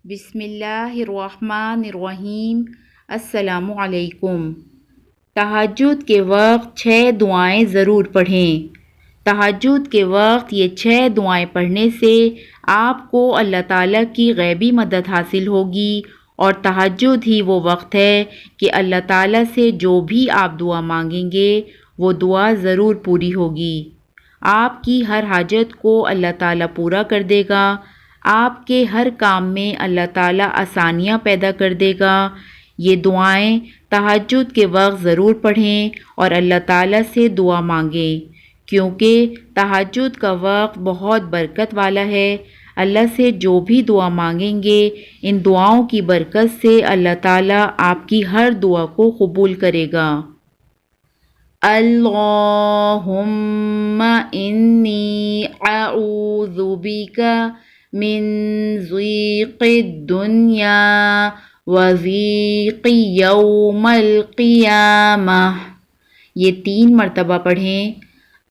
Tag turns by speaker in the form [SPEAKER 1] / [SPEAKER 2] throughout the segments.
[SPEAKER 1] بسم اللہ الرحمن الرحیم۔ السلام علیکم۔ تہجد کے وقت 6 دعائیں ضرور پڑھیں۔ تہجد کے وقت یہ 6 دعائیں پڑھنے سے آپ کو اللہ تعالیٰ کی غیبی مدد حاصل ہوگی، اور تہجد ہی وہ وقت ہے کہ اللہ تعالیٰ سے جو بھی آپ دعا مانگیں گے وہ دعا ضرور پوری ہوگی۔ آپ کی ہر حاجت کو اللہ تعالیٰ پورا کر دے گا۔ آپ کے ہر کام میں اللہ تعالیٰ آسانیاں پیدا کر دے گا۔ یہ دعائیں تہجد کے وقت ضرور پڑھیں اور اللہ تعالیٰ سے دعا مانگیں، کیونکہ تہجد کا وقت بہت برکت والا ہے۔ اللہ سے جو بھی دعا مانگیں گے ان دعاؤں کی برکت سے اللہ تعالیٰ آپ کی ہر دعا کو قبول کرے گا۔ اللہم انی اعوذ بک من ضیق الدنیا وضیق یوم القیامہ۔ یہ 3 مرتبہ پڑھیں۔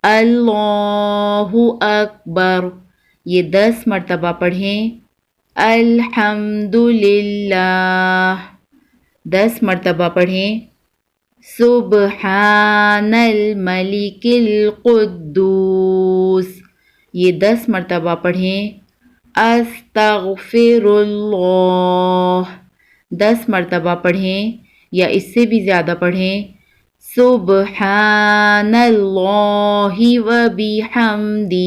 [SPEAKER 1] اللہ اکبر، یہ 10 مرتبہ پڑھیں۔ الحمدللہ، 10 مرتبہ پڑھیں۔ سبحان الملک القدوس، یہ 10 مرتبہ پڑھیں۔ استغفر اللہ، 10 مرتبہ پڑھیں یا اس سے بھی زیادہ پڑھیں۔ سبحان اللہ وبحمدہ۔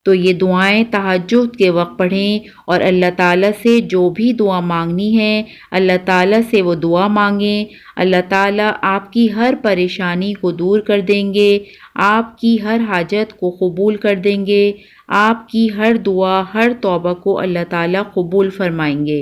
[SPEAKER 1] تو یہ دعائیں تہجد کے وقت پڑھیں اور اللہ تعالیٰ سے جو بھی دعا مانگنی ہے اللہ تعالیٰ سے وہ دعا مانگیں۔ اللہ تعالیٰ آپ کی ہر پریشانی کو دور کر دیں گے، آپ کی ہر حاجت کو قبول کر دیں گے، آپ کی ہر دعا ہر توبہ کو اللہ تعالیٰ قبول فرمائیں گے۔